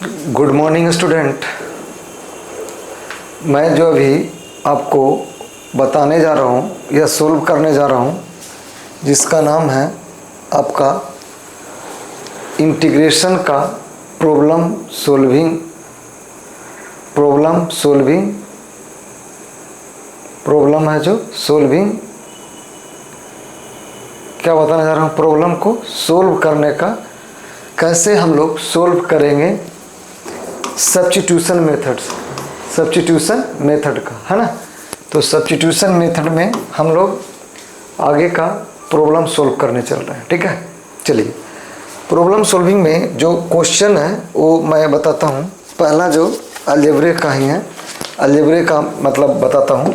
Good morning student. मैं जो अभी आपको बताने जा रहा हूँ या सोल्व करने जा रहा हूँ, जिसका नाम है आपका इंटीग्रेशन का प्रॉब्लम है जो सोल्विंग, क्या बताने जा रहा हूँ, प्रॉब्लम को सोल्व करने का, कैसे हम लोग सोल्व करेंगे सब्स्टिट्यूशन मेथड का, है ना। तो सब्स्टिट्यूशन मेथड में हम लोग आगे का प्रॉब्लम सोल्व करने चल रहे हैं, ठीक है। चलिए, प्रॉब्लम सोल्विंग में जो क्वेश्चन है वो मैं बताता हूँ। पहला जो अलजेब्रे का ही है, अलजेब्रे का मतलब बताता हूँ।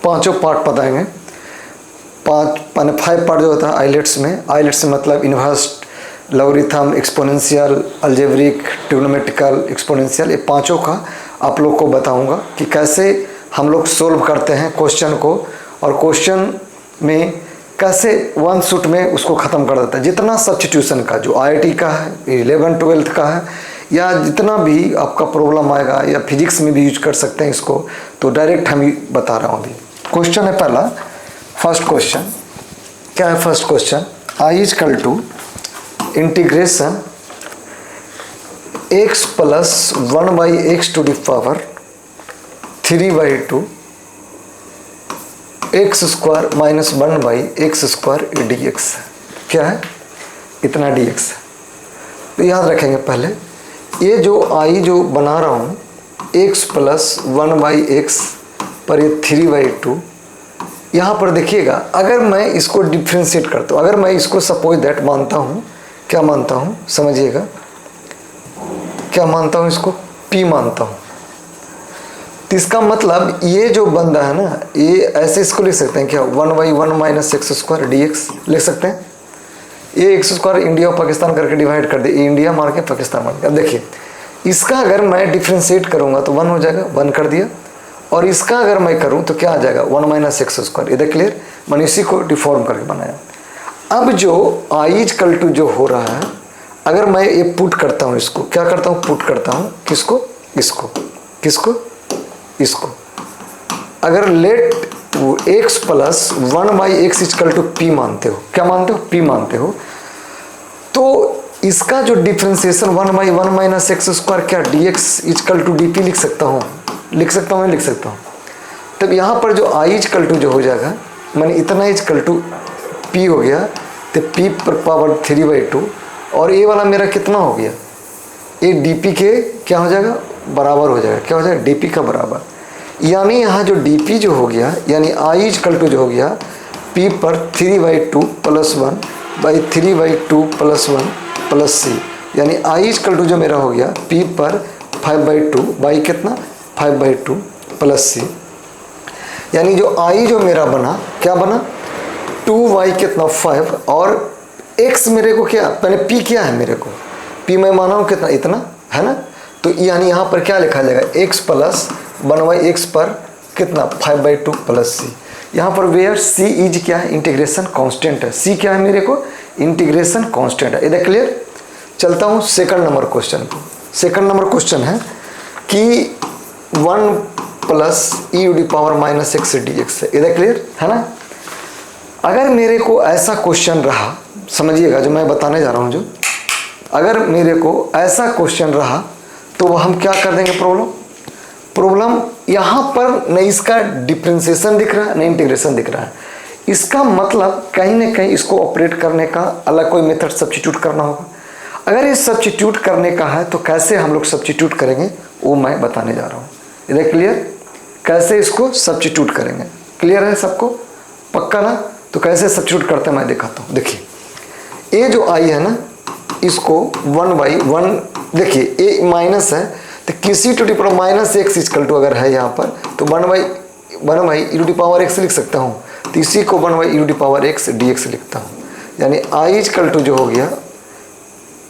पांचों पार्ट बताएंगे, 5 पार्ट जो होता है आइलेट्स में मतलब inverse, logarithm, exponential, algebraic, trigonometrical, exponential, ये पांचों का आप लोग को बताऊंगा कि कैसे हम लोग सोल्व करते हैं क्वेश्चन को, और क्वेश्चन में कैसे वन शॉट में उसको ख़त्म कर देता है। जितना सब्स्टिट्यूशन का जो आईआईटी का है, 11-12 का है, या जितना भी आपका प्रॉब्लम आएगा, या फिजिक्स में भी यूज कर सकते हैं इसको, तो डायरेक्ट हम ही बता रहा हूँ। अभी क्वेश्चन है पहला, फर्स्ट क्वेश्चन क्या है। First question, I is equal to integration x plus 1/x to the power 3/2 x square minus 1/x square dx। क्या है? इतना dx है। तो याद रखेंगे पहले, ये जो आई जो बना रहा हूँ x प्लस 1/x पर ये 3/2, यहाँ पर देखिएगा, अगर मैं इसको डिफ्रेंशिएट करता हूँ, अगर मैं इसको सपोज दैट मानता हूँ, क्या मानता हूँ समझिएगा, क्या मानता हूँ, इसको p मानता हूँ, तो इसका मतलब ये जो बंदा है ना, ये ऐसे इसको लिख सकते हैं क्या, 1/1 माइनस एक्स स्क्वायर dx लिख सकते हैं। ये एक्स स्क्वायर इंडिया और पाकिस्तान करके डिवाइड कर दे, इंडिया मार के पाकिस्तान मार के। अब देखिए, इसका अगर मैं डिफ्रेंशिएट करूँगा तो 1 हो जाएगा, 1 कर दिया, और इसका अगर मैं करूँ तो क्या आ जाएगा, 1 माइनस एक्स स्क्वायर। इधर क्लियर, मैंने इसी को डिफॉर्म करके बनाया। अब जो आई इज इक्वल टू जो हो रहा है, अगर मैं ये पुट करता हूँ, इसको क्या करता हूँ, पुट करता हूँ, किसको, इसको, किसको, इसको। अगर let x plus 1/x equal to p मानते हो, क्या मानते हो, p मानते हो, तो इसका जो डिफ्रेंसिएशन 1/1 माइनस एक्स स्क्वायर क्या dx इक्वल टू dt लिख सकता हूँ, लिख सकता हूँ, लिख सकता हूँ। तब यहाँ पर जो i इक्वल टू जो हो जाएगा, मैंने इतना इक्वल टू p हो गया, तो p पर पावर 3/2, और ये वाला मेरा कितना हो गया, ये dp के क्या हो जाएगा, बराबर हो जाएगा। क्या हो जाएगा, dp का बराबर। यानी यहाँ जो dp जो हो गया, यानी i इक्वल टू जो हो गया, p पर 3/2 प्लस 1/3/2 प्लस 1 प्लस c, यानी i इक्वल टू जो मेरा हो गया, p पर 5/2 बाई कितना, 5/2 प्लस c। यानी जो i जो मेरा बना, क्या बना, 2y कितना 5, और x मेरे को क्या, पहले p क्या है मेरे को, p मैं माना हूँ कितना, इतना है ना। तो यानी यहाँ पर क्या लिखा जाएगा, x प्लस 1/x पर कितना 5/2 प्लस c। यहाँ पर वेयर c इज क्या है, इंटीग्रेशन कांस्टेंट है। c क्या है मेरे को, इंटीग्रेशन कांस्टेंट है। इधर क्लियर। चलता हूँ सेकंड नंबर क्वेश्चन को। सेकंड नंबर क्वेश्चन है कि 1 plus e to the power minus x dx है। इधर क्लियर है ना। अगर मेरे को ऐसा क्वेश्चन रहा, समझिएगा जो मैं बताने जा रहा हूँ, जो अगर मेरे को ऐसा क्वेश्चन रहा, तो हम क्या कर देंगे, प्रॉब्लम यहाँ पर न इसका डिफ्रेंसिएशन दिख रहा है, न इंटीग्रेशन दिख रहा है। इसका मतलब कहीं ना कहीं इसको ऑपरेट करने का अलग कोई मेथड सब्स्टिट्यूट करना होगा। अगर ये सब्स्टिट्यूट करने का है तो कैसे हम लोग सब्स्टिट्यूट करेंगे, वो मैं बताने जा रहा हूँ। इधर क्लियर, कैसे इसको सब्स्टिट्यूट करेंगे, क्लियर है सबको, पक्का ना। तो कैसे सब्स्टिट्यूट करते हैं मैं दिखाता हूँ। देखिए, ये जो आई है ना, इसको 1/1, देखिए ए माइनस है, तो किसी to the power minus x equal to अगर है यहाँ पर, तो 1/e to the power x लिख सकता हूँ, तो इसी को 1/e to the power x dx लिखता हूँ। यानी आई इक्वल टू जो हो गया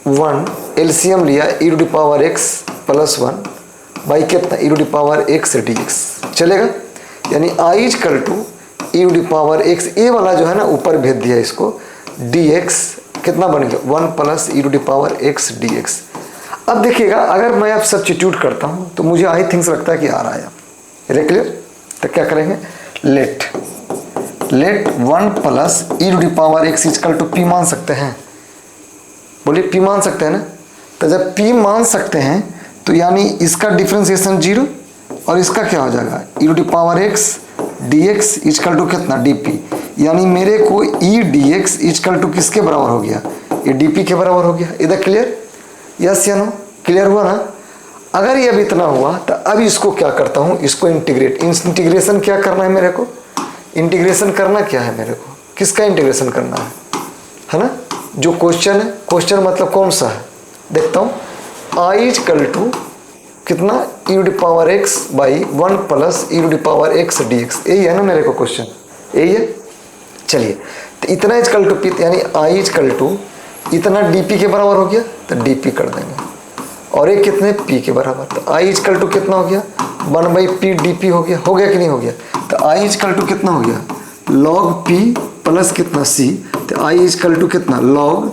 1, एलसीएम लिया e to the power x plus 1 by कितना, e to the power x dx चलेगा। यानी I equal to e to the power x, A वाला जो है ना ऊपर भेज दिया इसको, dx कितना बन गया, 1 plus e to the power x dx। अब देखिएगा, अगर मैं अब सब्स्टिट्यूट करता हूँ तो मुझे आई थिंक्स लगता है कि आ रहा है। अब क्लियर? तो क्या करेंगे, let 1 plus e to the power x equal to p मान सकते हैं, बोलिए पी मान सकते हैं ना। तो जब पी मान सकते हैं तो यानी इसका डिफ्रेंसिएशन 0 और इसका क्या हो जाएगा, e to the power x dx equal to कितना, dp। यानी मेरे को ई dx इक्वल टू किसके बराबर हो गया, ये dp के बराबर हो गया। इधर क्लियर, यस या नो, क्लियर हुआ ना। अगर ये अब इतना हुआ तो अब इसको क्या करता हूँ, इसको इंटीग्रेट, इंटीग्रेशन क्या करना है मेरे को, इंटीग्रेशन करना क्या है मेरे को, किसका इंटीग्रेशन करना है ना। जो क्वेश्चन है, क्वेश्चन मतलब कौन सा है, देखता हूँ, आई इक्वल टू कितना, e to the power x by 1 plus e to the power x dx, यही है ना मेरे को क्वेश्चन, यही है। चलिए, तो इतना इक्वल टू पी, यानी आई इक्वल टू इतना dp के बराबर हो गया तो dp कर देंगे, और एक कितने, p के बराबर। तो आई इक्वल टू कितना हो गया, 1 बाई पी dp हो गया कि नहीं हो गया। तो आई इक्वल टू कितना हो गया, log p प्लस कितना c। तो आई इक्वल टू कितना, log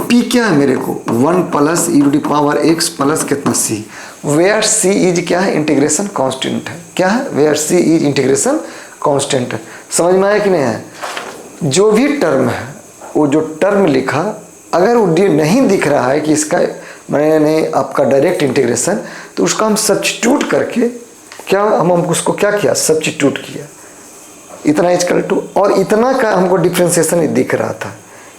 p क्या है मेरे को, 1 plus e to the power x plus कितना c, वेयर c इज क्या है, इंटीग्रेशन कांस्टेंट है। क्या है, where c is integration constant है। समझ में आया कि नहीं है। जो भी टर्म है, वो जो टर्म लिखा, अगर वो नहीं दिख रहा है कि इसका मैंने आपका डायरेक्ट इंटीग्रेशन, तो उसका हम सब्स्टिट्यूट करके क्या, हम उसको क्या किया, सब्स्टिट्यूट किया, इतना इक्वल टू, और इतना का हमको डिफ्रेंसिएशन दिख रहा था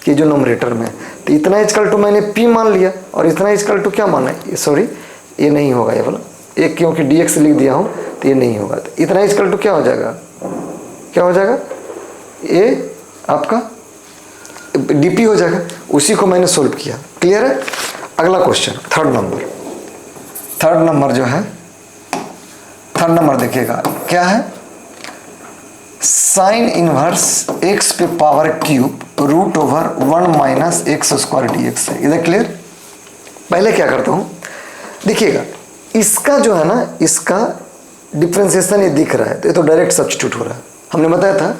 कि जो नोमरेटर में, तो इतना इक्वल टू मैंने p मान लिया, और इतना इक्वल टू क्या माना है, सॉरी ये नहीं होगा, ये वाला एक, क्योंकि dx लिख दिया हूँ तो ये नहीं होगा। तो इतना इक्वल टू क्या हो जाएगा, क्या हो जाएगा, ये आपका dp हो जाएगा। उसी को मैंने सोल्व किया, क्लियर है। अगला क्वेश्चन, थर्ड नंबर जो है, थर्ड नंबर देखिएगा क्या है, साइन इनवर्स x पे power cube root over 1 minus x square dx है। इधर क्लियर। पहले क्या करता हूँ, देखिएगा इसका जो है ना, इसका डिफ्रेंसिएशन ये दिख रहा है, तो ये तो डायरेक्ट सब्स्टिट्यूट हो रहा है। हमने बताया था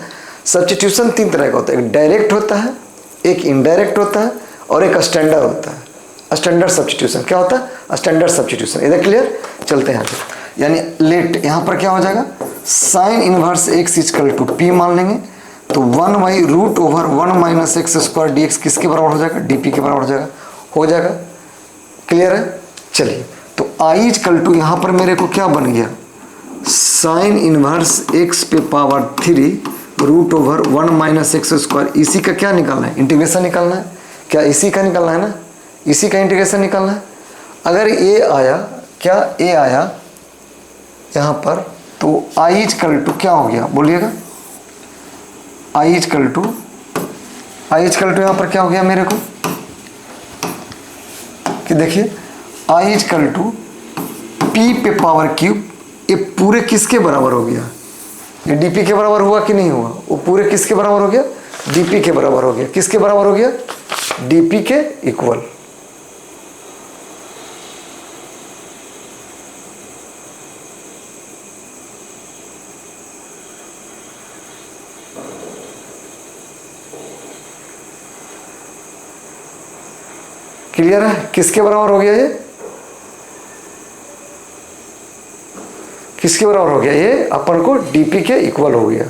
सब्स्टिट्यूशन 3 तरह का होता है, एक डायरेक्ट होता है, एक इनडायरेक्ट होता है, और एक स्टैंडर्ड होता है। स्टैंडर्ड सब्स्टिट्यूशन क्या होता है, स्टैंडर्ड सब्स्टिट्यूशन। इधर क्लियर, चलते हैं आगे। यानी लेट यहाँ पर क्या हो जाएगा, sine inverse x equal to p मान लेंगे, तो 1 by root over 1 minus x square dx किसके बराबर हो जाएगा, dp के बराबर हो जाएगा। क्लियर है। चलिए, तो i इक्वल टू यहाँ पर मेरे को क्या बन गया, साइन इनवर्स x पे power 3 root over 1 minus x square. इसी का क्या निकालना है, इंटीग्रेशन निकालना है। क्या इसी का निकालना है ना, इसी का इंटीग्रेशन निकालना है। अगर ए आया, क्या ए आया यहाँ पर, तो आई इक्वल टू क्या हो गया, बोलिएगा, आई इक्वल टू यहाँ पर क्या हो गया मेरे को, कि देखिए आई इक्वल टू पी पे पावर क्यूब, ये पूरे किसके बराबर हो गया, ये डीपी के बराबर हुआ कि नहीं हुआ, वो पूरे किसके बराबर हो गया, डीपी के बराबर हो गया। किसके बराबर हो गया, डीपी के इक्वल। क्लियर है, किसके बराबर हो गया, ये किसके बराबर हो गया, ये अपन को डीपी के इक्वल हो गया।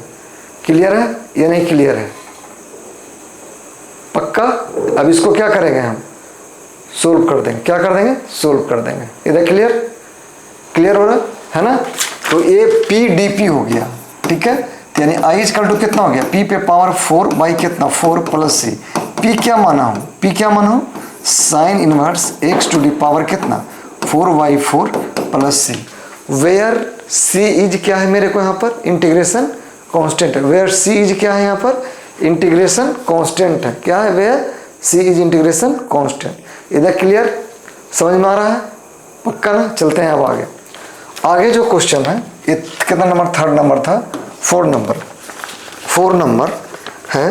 क्लियर है या नहीं क्लियर है, पक्का। अब इसको क्या करेंगे हम, सोल्व कर देंगे। क्या कर देंगे, सोल्व कर देंगे। इधर क्लियर हो रहा है ना। तो ये पी डीपी हो गया, ठीक है। यानी आई इक्वल टू कितना हो गया, पी पे पावर 4 बाई कितना 4 प्लस सी। पी क्या माना हूँ, पी क्या माना हूँ, sine inverse x to the power कितना 4/4 plus c, where c is क्या है मेरे को यहाँ पर, इंटीग्रेशन कांस्टेंट है। वेयर सी इज क्या है यहाँ पर, इंटीग्रेशन कांस्टेंट है। क्या है, where c is integration constant. इधर क्लियर, समझ में आ रहा है, पक्का ना। चलते हैं अब आगे जो क्वेश्चन है, ये कितना नंबर, थर्ड नंबर था, 4 नंबर है,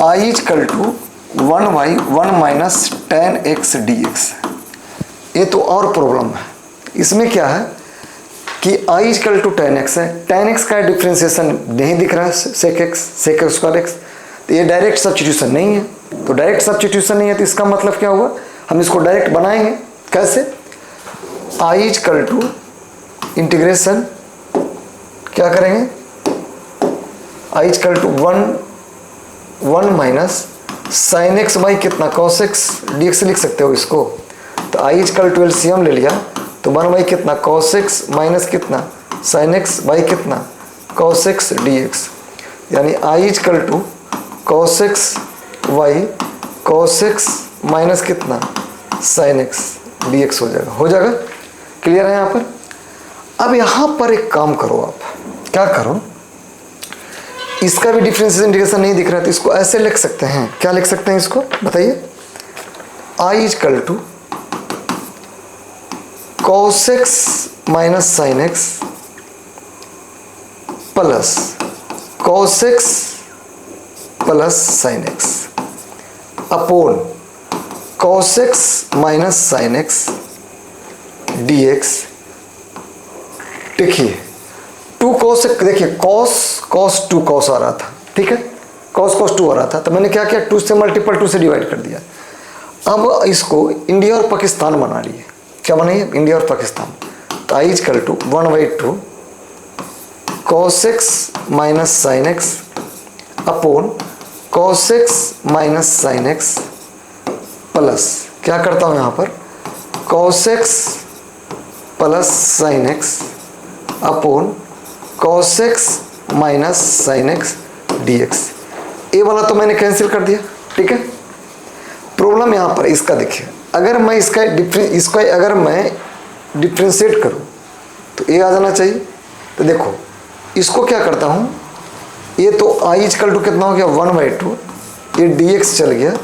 I equal to 1/1 minus tan x dx। ये तो और प्रॉब्लम है। इसमें क्या है कि i equal to tan x है, tan x का डिफ्रेंसिएशन नहीं दिख रहा है, sec x स्क्वायर x, तो ये डायरेक्ट सब्स्टिट्यूशन नहीं है। तो डायरेक्ट सब्स्टिट्यूशन नहीं है, तो इसका मतलब क्या हुआ, हम इसको डायरेक्ट बनाएंगे कैसे? आई इजकल टू इंटीग्रेशन क्या करेंगे, I equal to 1 minus sine x by कितना कॉस एक्स डी एक्स लिख सकते हो इसको। तो आई इजकल टू एलसीएम ले लिया तो 1 बाई कितना कॉस एक्स माइनस कितना साइन एक्स बाई कितना कॉस एक्स डी एक्स, यानी I equal to cos x by cos x minus कितना साइन एक्स डी एक्स हो जाएगा। हो जाएगा, क्लियर है यहाँ पर। अब यहाँ पर एक काम करो, आप क्या करो, इसका भी डिफरेंशियल इंटीग्रेशन नहीं दिख रहा है तो इसको ऐसे लिख सकते हैं। क्या लिख सकते हैं इसको बताइए, I equal to cos x minus sine x plus cos x plus sine x upon cos x minus sine x d x. देखिए 2 कॉस, देखिए कॉस 2 कॉस आ रहा था, ठीक है, कॉस 2 आ रहा था तो मैंने क्या किया 2 से मल्टीपल 2 से डिवाइड कर दिया। अब इसको इंडिया और पाकिस्तान बना लिए। क्या बनाइए, इंडिया और पाकिस्तान। तो I equal to 1/2 cos x minus sine x upon cos x minus sine x plus क्या करता हूँ यहाँ पर cos x plus sine x upon cos x minus sine x d x. A वाला तो मैंने कैंसिल कर दिया, ठीक है। प्रॉब्लम यहाँ पर इसका देखिए, अगर मैं इसका अगर मैं डिफ्रेंशिएट करूँ तो ए आ जाना चाहिए। तो देखो इसको क्या करता हूँ, ये तो आई इजकल टू कितना हो गया 1/2, ये डी एक्स चल गया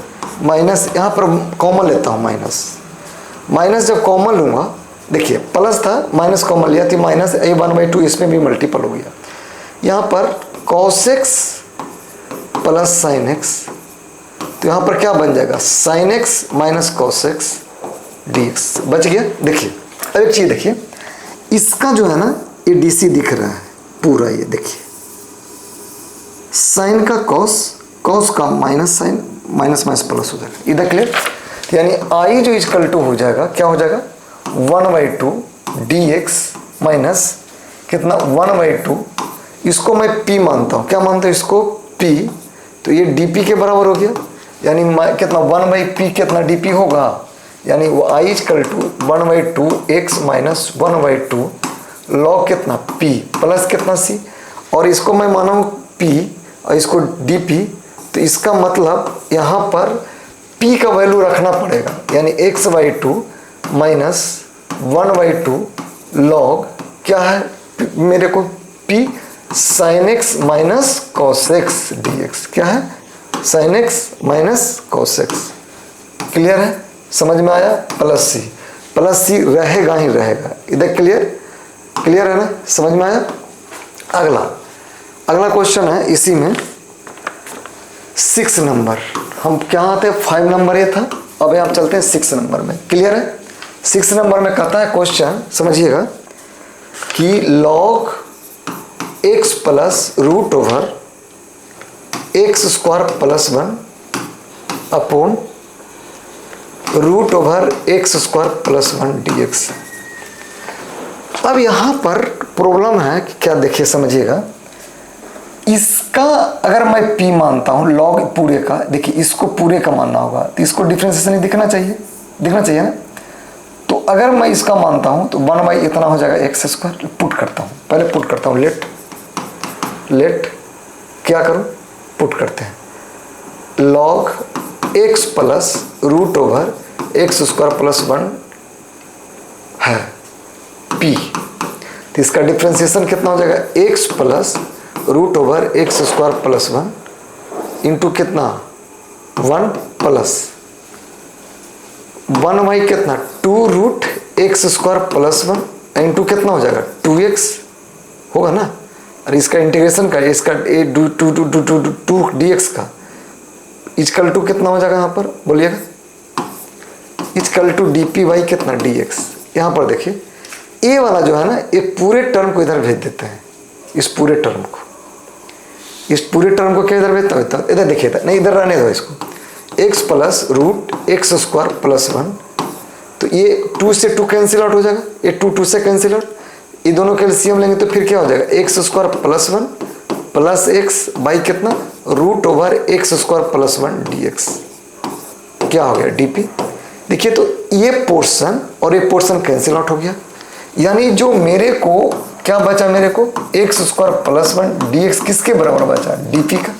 माइनस, यहाँ पर कॉमन लेता हूँ माइनस जब कॉमन लूँगा, देखिए प्लस था माइनस कॉमन लिया तो माइनस ए 1/2 इसमें भी मल्टीपल हो गया। यहाँ पर cos x plus sine x, तो यहाँ पर क्या बन जाएगा sine x minus cos x d x बच गया। देखिए अब एक चीज़ देखिए, इसका जो है ना ये डी सी दिख रहा है पूरा, ये देखिए साइन का कॉस का minus sine minus minus plus हो जाएगा, इधर क्लियर। यानी आई जो इजकल टू हो जाएगा क्या हो जाएगा 1/2 डी एक्स माइनस कितना 1/2, इसको मैं पी मानता हूँ, क्या मानता हूँ इसको पी, तो ये डी पी के बराबर हो गया। यानी कितना 1/p कितना डी पी होगा, यानी वो I equal to 1/2 x minus 1/2 log कितना p प्लस कितना c, और इसको मैं माना हूँ p और इसको डी पी, तो इसका मतलब यहाँ पर p का वैल्यू रखना पड़ेगा, यानी x/2 माइनस 1/2 लॉग क्या है मेरे को p sine x minus cos x d x, क्या है sine x minus cos x. Clear है, समझ में आया। प्लस सी रहेगा ही रहेगा, इधर क्लियर है ना, समझ में आया। अगला क्वेश्चन है इसी में 6 नंबर, हम क्या आते हैं 5 नंबर ये था, अब आप चलते हैं 6 नंबर में। क्लियर है, 6 नंबर में कहता है क्वेश्चन समझिएगा कि log x plus root over x square plus 1 upon root over x square plus 1 d x. अब यहाँ पर प्रॉब्लम है कि क्या, देखिए समझिएगा, इसका अगर मैं p मानता हूँ लॉग पूरे का, देखिए इसको पूरे का मानना होगा तो इसको डिफरेंशिएशन दिखना चाहिए ना। तो अगर मैं इसका मानता हूँ तो 1 इतना हो जाएगा एक्स स्क्वायर, पुट करता हूँ, पहले पुट करता हूँ, लेट क्या करूँ, पुट करते हैं log x plus root over x square plus 1 है p, तो इसका डिफ्रेंशिएशन कितना हो जाएगा x plus root over x square plus 1 into कितना 1 प्लस 1 कितना 2 root x square plus 1 into कितना हो जाएगा 2x होगा ना, और इसका इंटीग्रेशन का इसका टू डी एक्स का इजकल टू कितना हो जाएगा यहाँ पर बोलिएगा, equal to d p y कितना डी एक्स। यहाँ पर देखिए ए वाला जो है ना, ये पूरे टर्म को इधर भेज देते हैं, इस पूरे टर्म को क्या इधर भेजता है, इधर देखिए नहीं, इधर रहने दो इसको, x plus root x square plus 1, तो ये 2 से 2 कैंसिल आउट हो जाएगा, ये 2 2 से कैंसिल आउट, ये दोनों कैल्सियम लेंगे तो फिर क्या हो जाएगा x square plus 1 plus x by कितना root over x square plus 1 dx, क्या हो गया dp। देखिए तो ये पोर्शन और ये पोर्शन कैंसिल आउट हो गया, यानी जो मेरे को क्या बचा, मेरे को एक्स स्क्वायर प्लस 1 dx किसके बराबर बचा, dp का।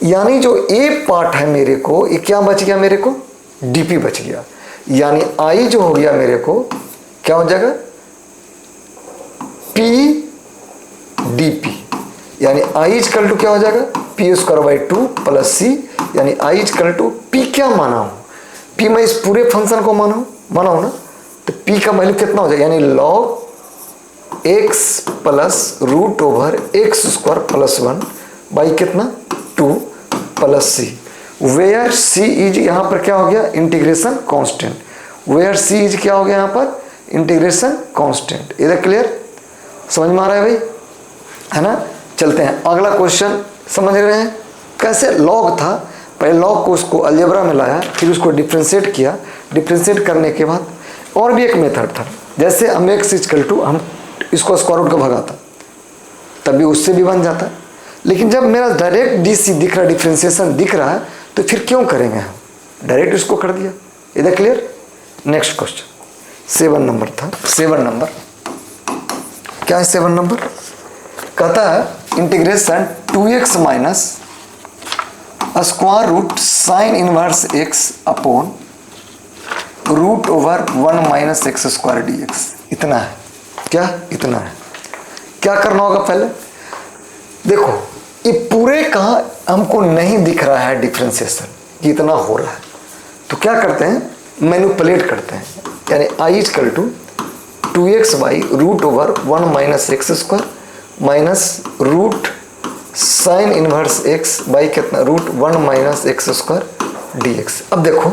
यानी जो ए पार्ट है मेरे को ये क्या बच गया, मेरे को dp बच गया। यानी I जो हो गया मेरे को क्या हो जाएगा p dp, यानी I इक्वल टू क्या हो जाएगा p square by 2 plus c, यानी I इक्वल टू p क्या माना हूं, p मैं इस पूरे फंक्शन को माना हूं ना, तो p का वैल्यू कितना हो जाएगा, यानी log x plus root over x square plus 1 by कितना 2 plus c, where c is यहाँ पर क्या हो गया integration constant, where c is क्या हो गया यहाँ पर इंटीग्रेशन कांस्टेंट। इधर क्लियर, समझ में आ रहा है भाई, है ना। चलते हैं अगला क्वेश्चन, समझ रहे हैं कैसे लॉग था, पहले लॉग को उसको अलजेब्रा में लाया, फिर उसको डिफ्रेंशिएट किया, डिफ्रेंशिएट करने के बाद और भी एक मेथड था, जैसे हम एक्स इक्वल टू हम इसको स्क्वायर रूट का भगाता तभी उससे भी बन जाता, लेकिन जब मेरा डायरेक्ट डीसी दिख रहा, डिफ्रेंशिएशन दिख रहा है, तो फिर क्यों करेंगे हम, डायरेक्ट इसको कर दिया। इधर क्लियर। नेक्स्ट क्वेश्चन 7 नंबर था, 7 नंबर क्या है, 7 नंबर कहता है integration 2x minus square root sine inverse x upon root over 1 minus x square dx, इतना है, क्या इतना है। क्या करना होगा, पहले देखो ये पूरे का हमको नहीं दिख रहा है डिफ्रेंशिएशन कि इतना हो रहा है, तो क्या करते हैं मैनिपुलेट करते हैं, यानी I equal to 2x by root over 1 minus x square minus root sine inverse x by कितना root 1 minus x square dx। अब देखो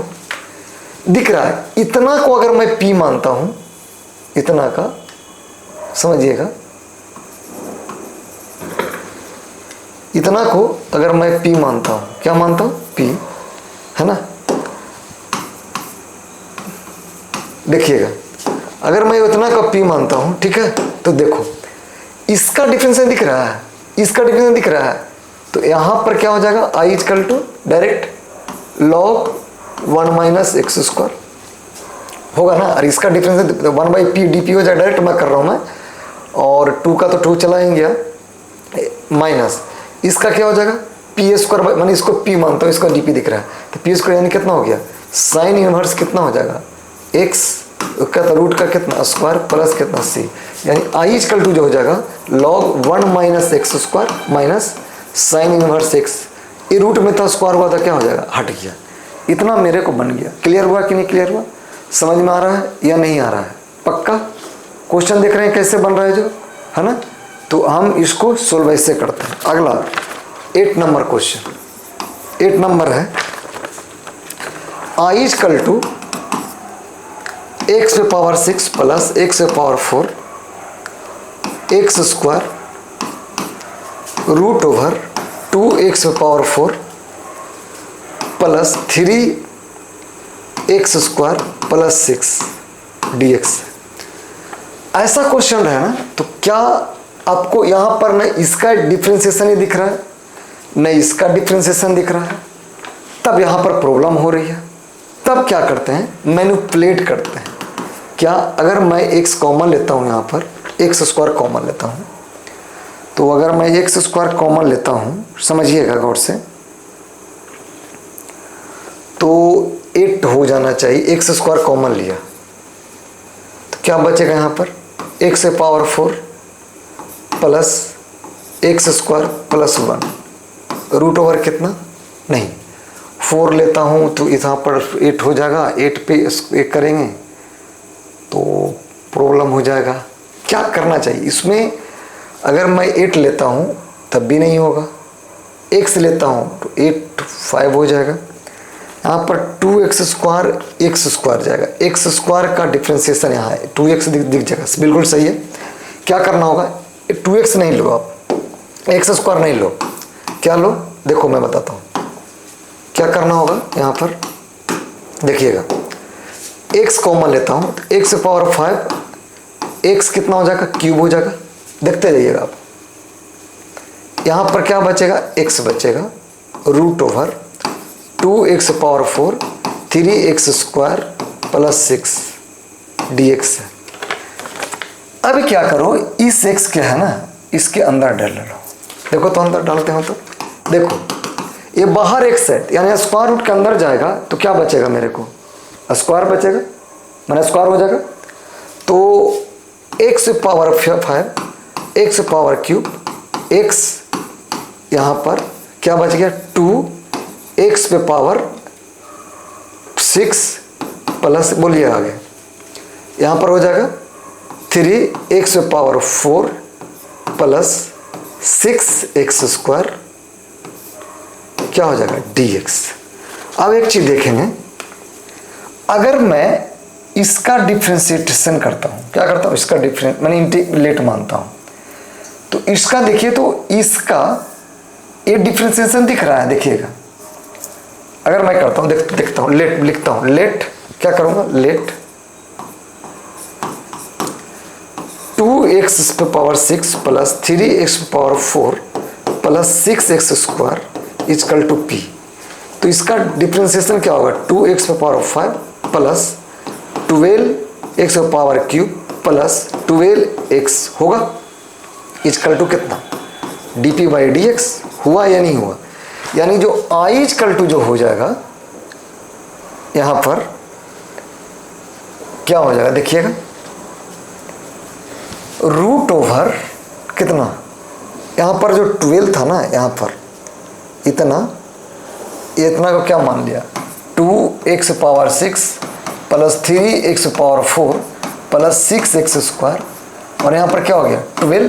दिख रहा है, इतना को अगर मैं p मानता हूं, इतना का समझिएगा, इतना को अगर मैं p मानता हूं, क्या मानता हूं p, है ना। देखिएगा अगर मैं इतना का p मानता हूं, ठीक है, तो देखो इसका डिफरेंशियल दिख रहा है, इसका डिफरेंशियल दिख रहा है, तो यहां पर क्या हो जाएगा I equal to direct log 1 minus x square होगा ना, और इसका differential 1 by p d p हो जाएगा, डायरेक्ट मैं कर रहा हूं मैं, और 2 का तो 2 चला ही गया, माइनस इसका क्या हो जाएगा पी स्क्वायर, मैंने इसको p मानता हूँ, इसका डी पी दिख रहा है, तो पी स्क्वायर यानी कितना हो गया साइन इनवर्स कितना हो जाएगा x का रूट का कितना स्क्वायर प्लस कितना c, यानी I इक्वल टू जो हो जाएगा log 1 minus x square minus sign inverse x, ये रूट में था स्क्वायर हुआ था, क्या हो जाएगा हट गया, इतना मेरे को बन गया। क्लियर हुआ कि नहीं क्लियर हुआ, समझ में आ रहा है या नहीं आ रहा है, पक्का। क्वेश्चन देख रहे हैं कैसे बन रहा है जो, है ना, तो हम इसको सोल्व ऐसे करते हैं। अगला 8 नंबर क्वेश्चन, 8 नंबर है I इक्वल टू एक्स पे पावर 6 प्लस एक्स पे power 4 x square root over 2x पे power 4 plus 3x square plus 6 dx। ऐसा क्वेश्चन है ना, तो क्या आपको यहाँ पर न इसका डिफ्रेंशिएशन ही दिख रहा है, न इसका डिफ्रेंशिएशन दिख रहा है, तब यहाँ पर प्रॉब्लम हो रही है। तब क्या करते हैं मैनिपुलेट करते हैं। क्या अगर मैं x कॉमन लेता हूँ, यहाँ पर एक्स स्क्वायर कॉमन लेता हूँ, तो अगर मैं एक्स स्क्वायर कॉमन लेता हूँ, समझिएगा गौर से, तो 8 हो जाना चाहिए, एक्स स्क्वायर कॉमन लिया तो क्या बचेगा यहाँ पर x power 4 plus x square plus 1 root over कितना, नहीं 4 लेता हूँ तो यहाँ पर 8 हो जाएगा, 8 पे 1 करेंगे तो प्रॉब्लम हो जाएगा। क्या करना चाहिए इसमें, अगर मैं 8 लेता हूँ तब भी नहीं होगा, x लेता हूँ तो 8 5 हो जाएगा, यहाँ पर 2x स्क्वायर जाएगा, x स्क्वायर का डिफ्रेंशिएशन यहाँ है 2x दिख जाएगा, बिल्कुल सही है। क्या करना होगा 2x नहीं लो आप, x स्क्वायर नहीं लो, क्या लो देखो मैं बताता हूँ क्या करना होगा। यहाँ पर देखिएगा x कॉमन लेता हूँ तो x पावर 5 x कितना हो जाएगा, क्यूब हो जाएगा। देखते जाइएगा आप, यहाँ पर क्या बचेगा, x बचेगा root over 2x power 4 3x square plus 6 dx है। अभी क्या करो, इस x क्या है ना, इसके अंदर डाल लो। देखो तो अंदर डालते हो तो देखो ये बाहर x है, यानी स्क्वायर रूट के अंदर जाएगा तो क्या बचेगा, मेरे को स्क्वायर बचेगा, मैंने स्क्वायर हो जाएगा। तो x power 5 x power cube x यहाँ पर क्या बच गया 2x पे पावर 6 प्लस, बोलिए आगे, यहाँ पर हो जाएगा 3x पे पावर 4 प्लस 6x स्क्वायर क्या हो जाएगा dx। अब एक चीज देखेंगे, अगर मैं इसका डिफ्रेंशिएशन करता हूँ, क्या करता हूँ, इसका डिफरेंस मैंने इंटीग्रेट मानता हूँ, तो इसका देखिए, तो इसका ये डिफ्रेंशिएशन दिख रहा है, देखिएगा। अगर मैं करता हूँ, देखता हूँ, लेट लिखता हूँ, लेट क्या करूँगा, लेट 2x पे पावर 6 प्लस 3x पे power 4 plus 6x square equal to p। तो इसका डिफ्रेंशिएशन क्या होगा, 2x पे पावर 5 प्लस 12x पे पावर क्यूब प्लस 12x होगा इजकल टू कितना, dp बाई dx। हुआ या नहीं हुआ, यानी जो i इजकल टू जो हो जाएगा यहाँ पर क्या हो जाएगा, देखिएगा रूट ओवर कितना, यहाँ पर जो 12 था ना, यहाँ पर इतना को क्या मान लिया, 2x power 6 plus 3x power 4 plus 6x square, और यहाँ पर क्या हो गया 12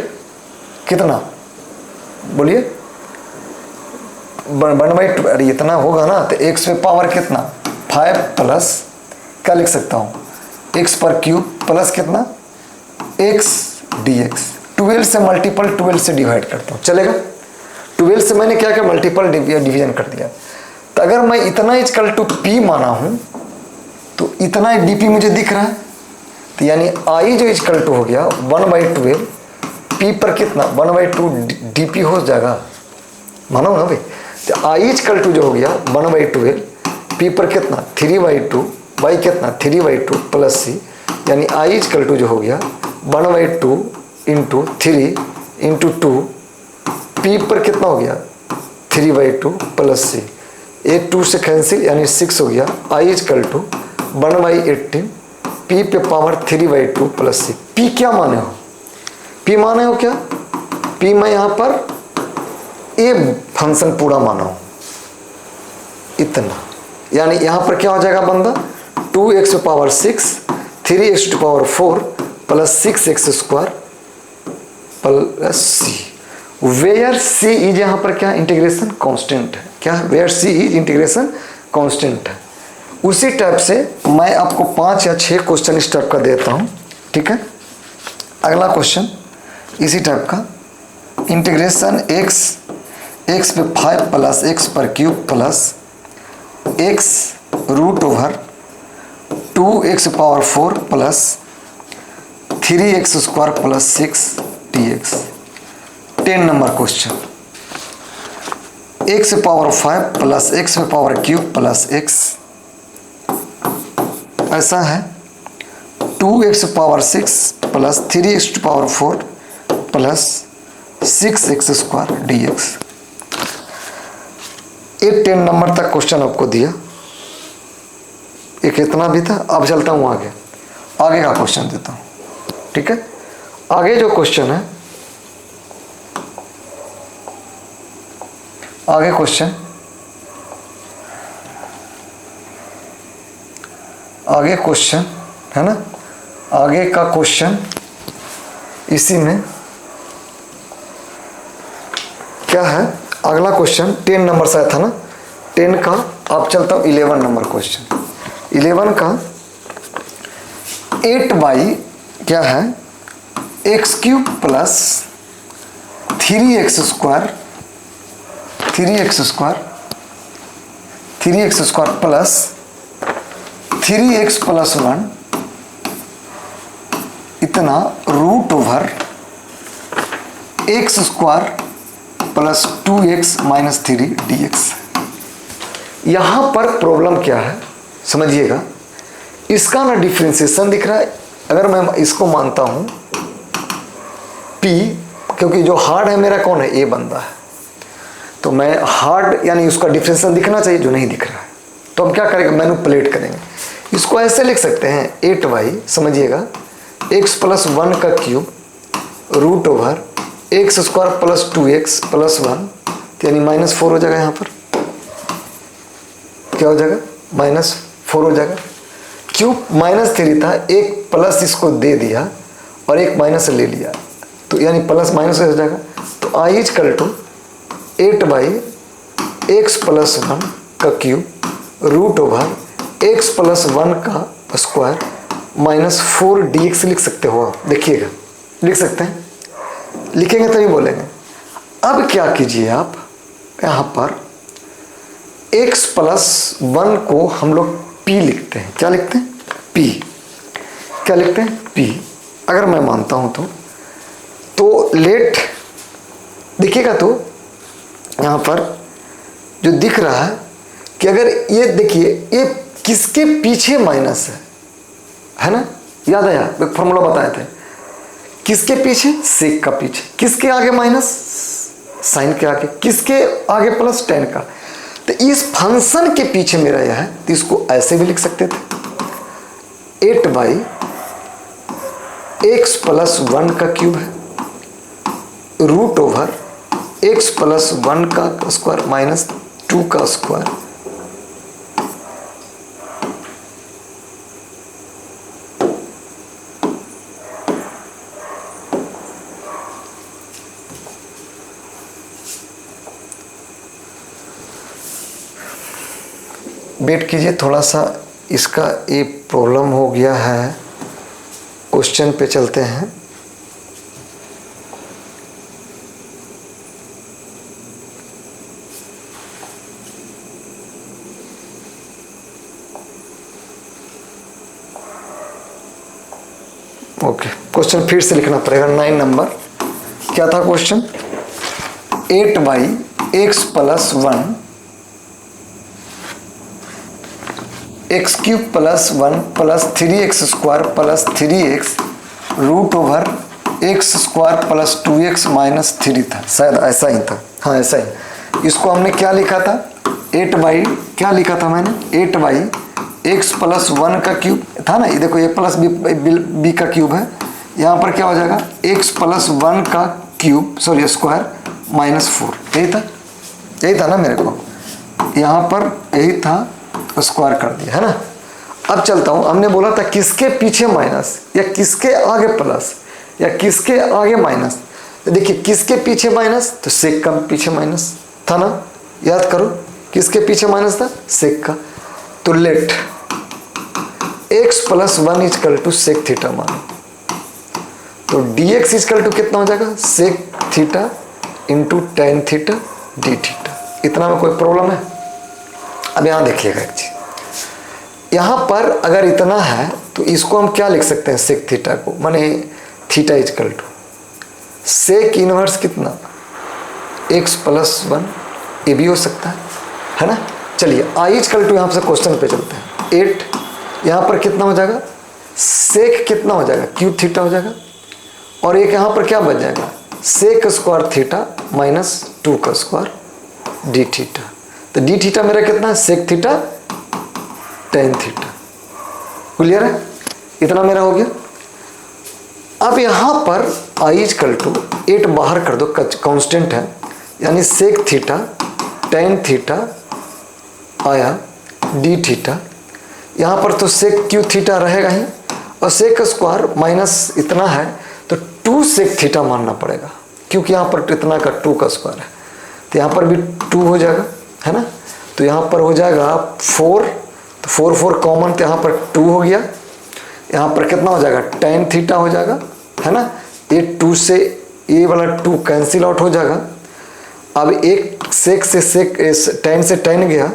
कितना, बोलिए 1/2। अरे इतना होगा ना, तो x पे पावर कितना 5 प्लस क्या लिख सकता हूँ, x पर क्यूब प्लस कितना x dx। 12 से मल्टीपल 12 से डिवाइड करता हूँ, चलेगा। 12 से मैंने क्या क्या मल्टीपल डिवीजन कर दिया। तो अगर मैं इतना इजकल टू p माना हूँ तो इतना dp मुझे दिख रहा है, तो यानी i जो इजकल टू हो गया 1/12 p पर कितना 1/2 dp हो जाएगा, मानो ना भाई। तो i इजकल टू जो हो गया 1/12 p पर कितना 3/2 y कितना 3/2 प्लस c, यानी i इजकल टू जो हो गया 1/2 इंटू 3 इंटू 2 p पर कितना हो गया 3/2 प्लस c, 8 2 से कैंसिल यानी 6 हो गया। i इजकल टू 1/18 p पे पावर 3/2 प्लस c। p क्या माने हो, p माने हो क्या, p मैं यहाँ पर ये फंक्शन पूरा माना हूँ इतना, यानी यहाँ पर क्या हो जाएगा बंदा 2x power 6 3x to power 4 plus 6x square plus c, where c is यहाँ पर क्या इंटीग्रेशन कांस्टेंट है, क्या where c is integration constant है। उसी टाइप से मैं आपको 5 या 6 क्वेश्चन इस टाइप का देता हूँ, ठीक है। अगला क्वेश्चन इसी टाइप का, इंटीग्रेशन x पे 5 प्लस x पर cube plus x root over 2x power 4 plus 3x square plus 6 dx। 10 number question, x power 5 plus x पे पावर क्यूब प्लस x, ऐसा है 2x power 6 plus 3x power 4 plus 6x square dx। ये 10 number तक question आपको दिया, एक इतना भी था। अब चलता हूँ आगे का क्वेश्चन देता हूँ, ठीक है। आगे जो क्वेश्चन है, आगे क्वेश्चन, आगे क्वेश्चन है ना, आगे का क्वेश्चन इसी में क्या है, अगला क्वेश्चन 10 नंबर से आया था ना, 10 का अब चलता हूँ 11 नंबर क्वेश्चन। 11 का 8y क्या है x cube plus 3x square 3x square plus 3x plus 1 इतना root over x square plus 2x minus 3 dx। यहां पर प्रॉब्लम क्या है समझिएगा, इसका ना डिफ्रेंसिएशन दिख रहा है। अगर मैं इसको मानता हूं p, क्योंकि जो हार्ड है मेरा कौन है, a बंदा है, तो मैं हार्ड यानी उसका डिफ्रेंसिएशन दिखना चाहिए जो नहीं दिख रहा है। तो हम क्या करेंगे, मैनिपुलेट करेंगे। इसको ऐसे लिख सकते हैं 8y, समझिएगा, x प्लस 1 का cube root over x square plus 2x plus 1, यानी -4 हो जाएगा। यहाँ पर क्या हो जाएगा, -4 हो जाएगा। क्यूब -3 था, एक प्लस इसको दे दिया और एक माइनस ले लिया, तो यानी प्लस माइनस हो जाएगा। तो i = 8/, x प्लस 1 का cube root over x plus 1 का स्क्वायर -4 dx लिख सकते हो आप। देखिएगा, लिख सकते हैं, लिखेंगे तभी बोलेंगे। अब क्या कीजिए आप, यहाँ पर x प्लस 1 को हम लोग p लिखते हैं। क्या लिखते हैं, p। क्या लिखते हैं, p। अगर मैं मानता हूँ तो लेट दिखेगा, तो यहाँ पर जो दिख रहा है कि अगर ये देखिए, ये किसके पीछे माइनस है ना, याद आया, एक फॉर्मूला बताए थे, किसके पीछे, सेक का पीछे, किसके आगे माइनस, साइन के आगे, किसके आगे प्लस, टेन का। तो इस फंक्शन के पीछे मेरा यह है, तो इसको ऐसे भी लिख सकते थे, 8/, x प्लस 1 का क्यूब है रूट ओवर x प्लस 1 का स्क्वायर माइनस 2 का स्क्वायर, वेट कीजिए थोड़ा सा, इसका ये प्रॉब्लम हो गया है। क्वेश्चन पे चलते हैं। ओके, क्वेश्चन फिर से लिखना पड़ेगा। 9 नंबर क्या था question, 8/, x plus 1 x cube plus 1 plus 3x square plus 3x root over x square plus 2x minus 3 था, शायद ऐसा ही था। हाँ ऐसा ही। इसको हमने क्या लिखा था, 8/, क्या लिखा था मैंने, 8/, एक्स प्लस 1 का क्यूब था ना, ये देखो a प्लस बी का क्यूब है। यहाँ पर क्या हो जाएगा, एक्स प्लस 1 का क्यूब सॉरी स्क्वायर -4, यही था ना मेरे को, यहाँ पर यही था, स्क्वायर कर दिया है ना। अब चलता हूं, हमने बोला था किसके पीछे माइनस या किसके आगे प्लस या किसके आगे माइनस। तो देखिए किसके पीछे माइनस, तो सेक का पीछे माइनस था ना, याद करो किसके पीछे माइनस था, सेक का। तो let x plus 1 = sec theta मानो, तो dx = कितना हो जाएगा, sec theta into tan theta d theta. इतना में कोई प्रॉब्लम है। अब यहाँ देखिएगा एक चीज, यहाँ पर अगर इतना है तो इसको हम क्या लिख सकते हैं, सेक थीटा को, माने थीटा = सेक इनवर्स कितना, x प्लस 1, ये भी हो सकता है ना। चलिए i = यहाँ से क्वेश्चन पे चलते हैं। 8 यहाँ पर कितना हो जाएगा, सेक कितना हो जाएगा, क्यूब थीटा हो जाएगा, और एक यहाँ पर क्या बच जाएगा, सेक स्क्वायर थीटा माइनस 2 का स्क्वायर डी थीटा। तो डी थीटा मेरा कितना है, sec theta tan theta. Clear है, इतना मेरा हो गया। अब यहाँ पर i = 8 बाहर कर दो, कांस्टेंट है, यानी सेक थीटा टेन थीटा आया डी थीटा। यहाँ पर तो सेक क्यू थीटा रहेगा ही, और सेक स्क्वायर माइनस इतना है तो 2 सेक थीटा मानना पड़ेगा, क्योंकि यहाँ पर इतना का 2 का स्क्वायर है, तो यहाँ पर भी 2 हो जाएगा है ना। तो यहाँ पर हो जाएगा 4, तो 4 कॉमन, तो यहाँ पर 2 हो गया। यहाँ पर कितना हो जाएगा, टेन थीटा हो जाएगा है ना। ये 2 से ये वाला 2 कैंसिल आउट हो जाएगा। अब एक सेक से सेक टेन से टेन गया,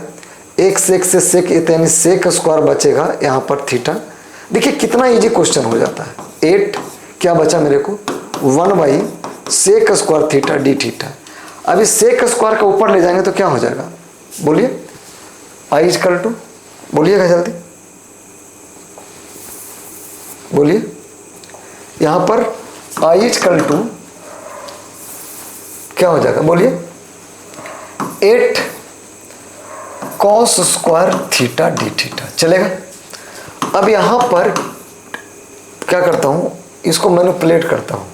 एक सेक से सेक यानी सेक स्क्वायर बचेगा यहाँ पर थीटा। देखिए कितना इजी क्वेश्चन हो जाता है। 8 क्या बचा मेरे को 1 by sec square theta d theta. अब इस सेक स्क्वायर का ऊपर ले जाएंगे तो क्या हो जाएगा, बोलिए आई इक्वल टू, बोलिएगा जल्दी बोलिए। यहाँ पर आई इक्वल टू क्या हो जाएगा, बोलिए 8 cos square theta d theta चलेगा। अब यहाँ पर क्या करता हूँ, इसको मैनिपुलेट करता हूँ।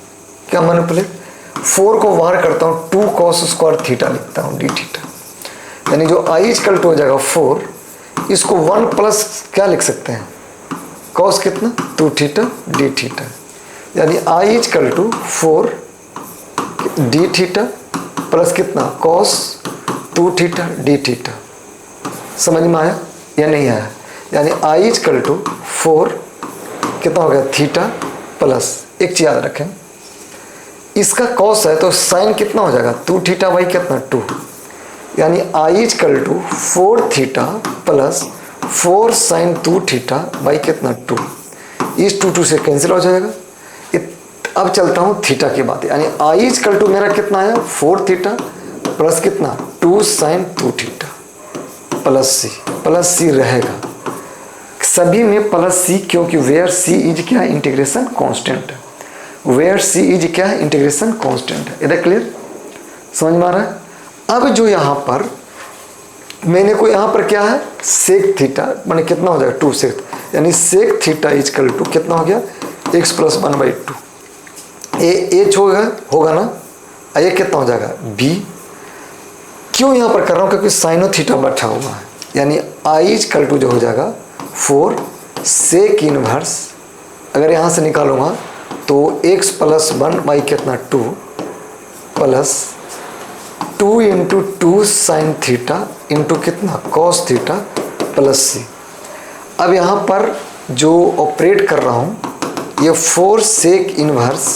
क्या मैनिपुलेट, 4 को बाहर करता हूँ, 2 कॉस स्क्वायर थीटा लिखता हूँ डी थीटा, यानी जो आई इक्वल टू हो जाएगा 4। इसको 1 प्लस क्या लिख सकते हैं, कॉस कितना 2 थीटा डी थीटा, यानी I equal to 4 d theta plus कितना कॉस 2 थीटा डी थीटा। समझ में आया या नहीं आया, यानी आई इक्वल टू 4 कितना हो गया थीटा प्लस, एक चीज याद रखें इसका कॉस है तो साइन कितना हो जाएगा 2 थीटा बाई कितना 2, यानी I equal to 4 theta plus 4 sine 2 theta by कितना 2। इस 2 से कैंसिल हो जाएगा। अब चलता हूँ थीटा की बात, यानी आई इक्वल टू मेरा कितना आया 4 थीटा प्लस कितना 2 साइन 2 थीटा प्लस सी रहेगा सभी में प्लस सी, क्योंकि वेयर सी इज क्या है इंटीग्रेशन कांस्टेंट है, वेयर सी इज क्या है इंटीग्रेशन कांस्टेंट है। इधर क्लियर समझ में आ रहा है। अब जो यहाँ पर मैंने को यहाँ पर क्या है सेक थीटा मैंने कितना हो जाएगा 2 सेक, यानी सेक थीटा इक्वल टू कितना हो गया x प्लस 1 बाई 2। एच होगा ना, ये कितना हो जाएगा b। क्यों यहाँ पर कर रहा हूँ, क्योंकि साइनो थीटा बैठा हुआ है, यानी आई इक्वल टू जो हो जाएगा 4 सेक इनवर्स, अगर यहाँ से निकालूंगा तो x प्लस 1 बाई कितना 2 plus 2 into 2 sine theta into कितना कॉस थीटा प्लस सी। अब यहाँ पर जो ऑपरेट कर रहा हूँ ये 4 सेक इनवर्स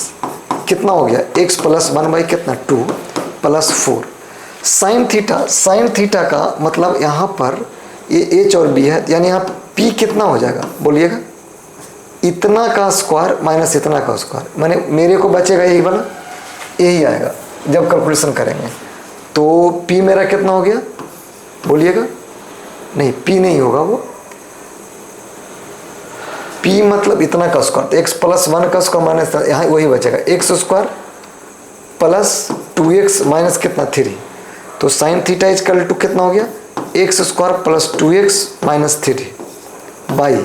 कितना हो गया x प्लस 1 बाई कितना 2 प्लस 4 साइन थीटा का मतलब यहाँ पर ये h और b है, यानी यहाँ p कितना हो जाएगा बोलिएगा, इतना का स्क्वायर माइनस इतना का स्क्वायर, मैंने मेरे को बचेगा यही वाला, यही आएगा जब कैलकुलेशन करेंगे। तो p मेरा कितना हो गया बोलिएगा, नहीं p नहीं होगा वो, p मतलब इतना का स्क्वायर, तो x प्लस 1 का स्क्वायर माइनस यहाँ वही बचेगा x square plus 2x minus कितना 3, तो साइन थीटा इक्वल टू कितना हो गया x square plus 2x minus 3 by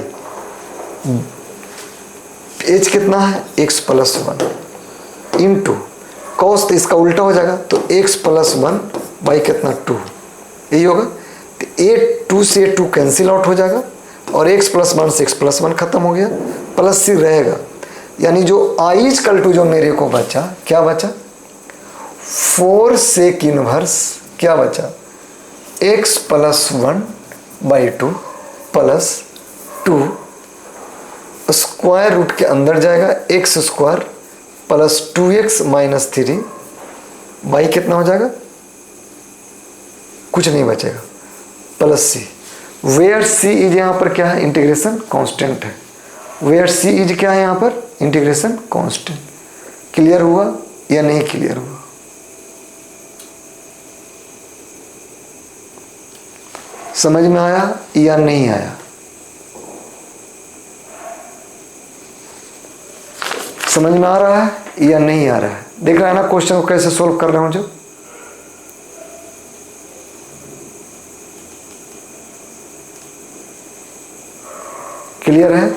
h कितना है x प्लस 1 इंटू कॉस, तो इसका उल्टा हो जाएगा तो x प्लस 1 बाई कितना 2, यही होगा। तो a 2 से 2 कैंसिल आउट हो जाएगा और x प्लस 1 से x प्लस 1 खत्म हो गया, प्लस सी रहेगा, यानी जो आई इक्वल टू जो मेरे को बचा क्या बचा 4 सेक इनवर्स क्या बचा x plus 1 by 2 plus 2 square root के अंदर जाएगा x square plus 2x minus 3 by कितना हो जाएगा, कुछ नहीं बचेगा plus c. Where c is यहाँ पर क्या है इंटीग्रेशन कांस्टेंट है, वेयर सी इज क्या है यहाँ पर इंटीग्रेशन कांस्टेंट। क्लियर हुआ या नहीं क्लियर हुआ, समझ में आया या नहीं आया, समझ में आ रहा है या नहीं आ रहा है। देख रहा है ना क्वेश्चन को कैसे सोल्व कर रहे हूं जो, क्लियर है।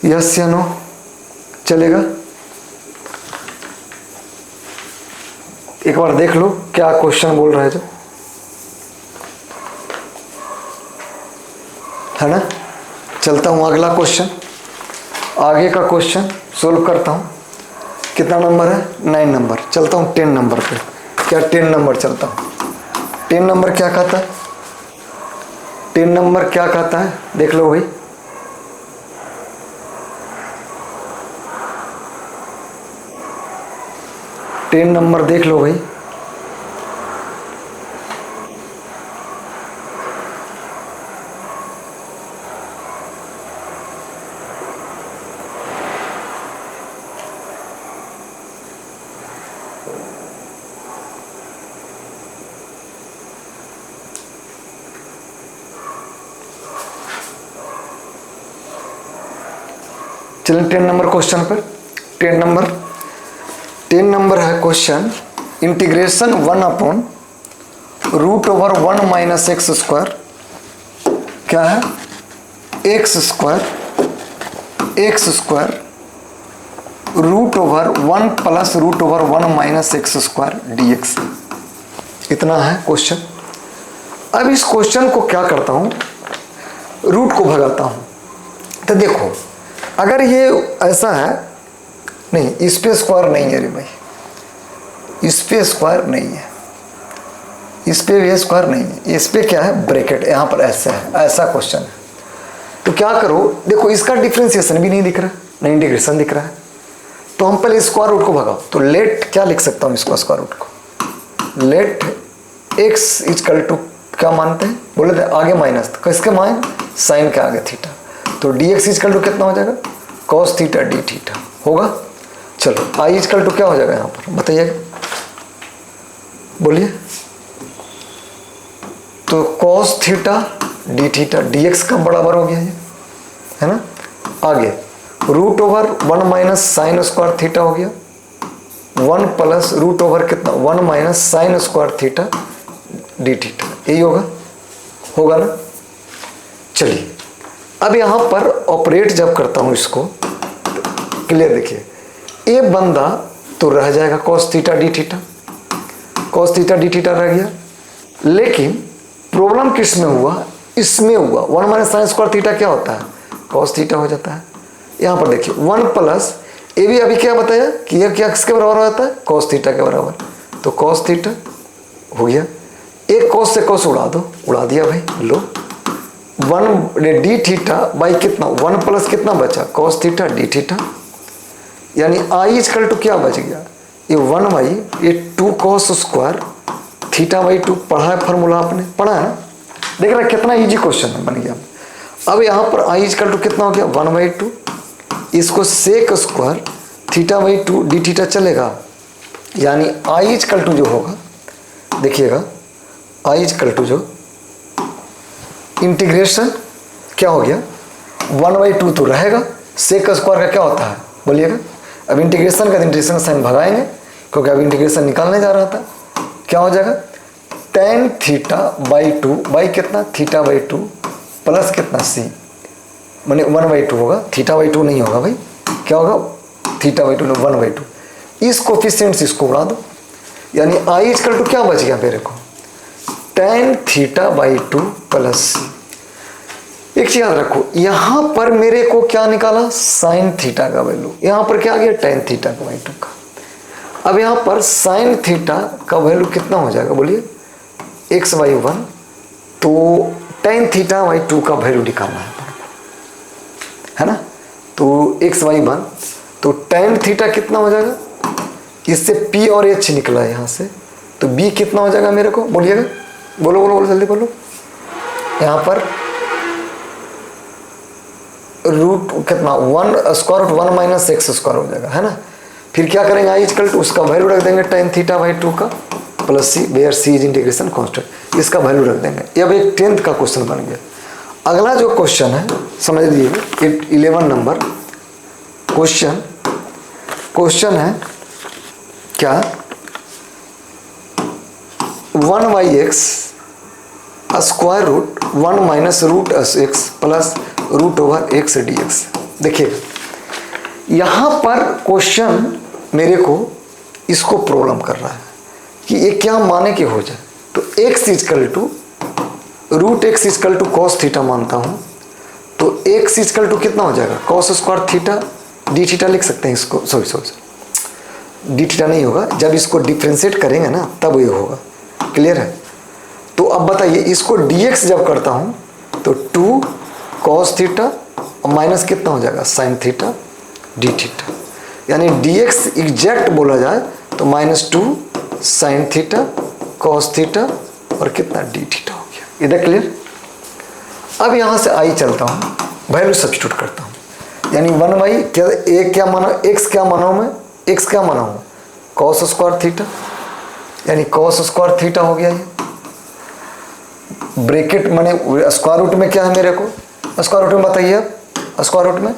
यस या नो चलेगा, एक बार देख लो क्या क्वेश्चन बोल रहा है जो, है ना। चलता हूँ अगला क्वेश्चन, आगे का क्वेश्चन सोल्व करता हूँ। कितना नंबर है 9 नंबर, चलता हूँ 10 नंबर पे। क्या 10 नंबर चलता हूँ, 10 नंबर क्या कहता है, 10 नंबर क्या कहता है देख लो भाई। टेन नंबर देख लो भाई चलें 10 नंबर क्वेश्चन पर। 10 नंबर है question, integration 1/√1 minus x square, क्या है, x square √1 plus √1 minus x square dx, इतना है क्वेश्चन। अब इस क्वेश्चन को क्या करता हूँ, रूट को भगाता हूँ। तो देखो अगर ये ऐसा है, नहीं इस पे स्क्वायर नहीं है रे भाई, इस पे स्क्वायर नहीं है, इस पे भी स्क्वायर नहीं है, इस पे क्या है, ब्रैकेट, यहाँ पर ऐसा है, ऐसा क्वेश्चन है। तो क्या करो, देखो इसका डिफ्रेंसिएशन भी नहीं दिख रहा, नहीं इंटीग्रेशन दिख रहा है, तो हम पहले स्क्वायर रूट को भगाओ। तो लेट क्या लिख सकता हूँ इसको, स्क्वायर रूट को, लेट एक्स इक्वल टू क्या मानते हैं, बोले थे आगे माइनस, तो किसके माइन, साइन के आगे थीटा, तो डी एक्स इक्वल टू कितना हो जाएगा, कॉस थीटा डी थीटा होगा। चलो आई इक्वल टू क्या हो जाएगा यहाँ पर बताइएगा, बोलिए। तो cos theta d theta D x का बराबर हो गया ये, है ना। आगे √1 माइनस साइन स्क्वायर थीटा हो गया, 1 प्लस √, कितना 1 minus sine square theta d theta, यही होगा ना। चलिए अब यहाँ पर ऑपरेट जब करता हूँ इसको, क्लियर देखिए, ये बंदा तो रह जाएगा cos theta d theta, cos theta d theta रह गया। लेकिन प्रॉब्लम किस में हुआ, इसमें हुआ। 1 माइनस साइन स्क्वायर थीटा क्या होता है, कॉस थीटा हो जाता है। यहाँ पर देखिए 1 प्लस ये भी अभी क्या बताया कि ये क्या किसके बराबर हो जाता है, कॉस थीटा के बराबर, तो कॉस थीटा हो गया, एक कॉस से कॉस उड़ा दो, उड़ा दिया भाई, लो 1 डी थीटा बाई कितना, 1 प्लस कितना बचा, कॉस थीटा डी थीटा, यानी आई इक्वल टू क्या बच गया, ये 1 बाई ये 2 कॉस स्क्वायर थीटा बाई 2, पढ़ा है फार्मूला, आपने पढ़ा है ना, देख रहे कितना इजी क्वेश्चन बन गया। अब यहाँ पर आई इक्वल टू कितना हो गया, 1/2, इसको sec square theta by 2 d theta चलेगा, यानी आई इक्वल टू जो होगा, देखिएगा आई इक्वल टू जो इंटीग्रेशन क्या हो गया, 1/2 तो रहेगा, सेक स्क्वायर का क्या होता है बोलिएगा। अब इंटीग्रेशन का इंटीग्रेशन साइन भगाएंगे, क्योंकि अब इंटीग्रेशन निकालने जा रहा था, क्या हो जाएगा, tan थीटा बाई 2 बाई कितना, थीटा बाई 2 प्लस कितना सी, मैंने 1/2 होगा, थीटा बाई 2 नहीं होगा भाई, क्या होगा, थीटा बाई 2 1/2, इस कोफिशिएंट्स इसको उड़ा दो, यानी आई इक्वल टू क्या बच गया मेरे को, tan थीटा बाई 2 प्लस सी। एक चीज याद रखो, यहां पर मेरे को क्या निकाला, साइन थीटा का वैल्यू, यहां पर क्या आ गया, tan थीटा का बाई 2 का। अब यहां पर साइन थीटा का वैल्यू कितना हो जाएगा बोलिए, x/1, तो tan थीटा बाई 2 का वैल्यू निकालना है ना, तो x/1, तो tan थीटा कितना हो जाएगा, इससे p और h निकला है यहाँ से, तो b कितना हो जाएगा मेरे को बोलिएगा, बोलो बोलो बोलो जल्दी बोलो। यहाँ पर रूट कितना 1 square root 1 minus x square हो जाएगा, है ना। फिर क्या करेंगे, आई इक्वल टू उसका वैल्यू रख देंगे tan थीटा बाई 2 का plus c, where c is integration constant, इसका वैल्यू रख देंगे। अब एक 10th का क्वेश्चन बन गया। अगला जो क्वेश्चन है समझ लीजिए, 11 नंबर क्वेश्चन है क्या, 1/x square root 1 minus √x plus √x dx। देखिए यहाँ पर क्वेश्चन मेरे को इसको प्रॉब्लम कर रहा है कि ये क्या माने के हो जाए, तो x equal to √x equal to cos theta मानता हूँ, तो x इक्वल टू कितना हो जाएगा, cos square theta d theta लिख सकते हैं इसको, सॉरी डी थीटा नहीं होगा, जब इसको डिफ्रेंशिएट करेंगे ना तब ये होगा, क्लियर है। तो अब बताइए इसको dx जब करता हूँ तो 2 कॉस थीटा और माइनस कितना हो जाएगा, साइन थीटा डी थीटा, यानी dx एग्जैक्ट बोला जाए तो -2 साइन थीटा कॉस थीटा और कितना डी थीटा हो गया, इधर क्लियर। अब यहाँ से आई चलता हूँ, वैल्यू सब्स्टिट्यूट करता हूँ, यानी 1/, क्या एक क्या माना, x क्या माना हूँ मैं, x क्या माना हूँ, कॉस स्क्वायर थीटा, यानी कॉस स्क्वायर थीटा हो गया ये, ब्रैकेट मैंने स्क्वायर रूट में क्या है मेरे को, स्क्वायर रूट में बताइए आप, स्क्वायर रूट में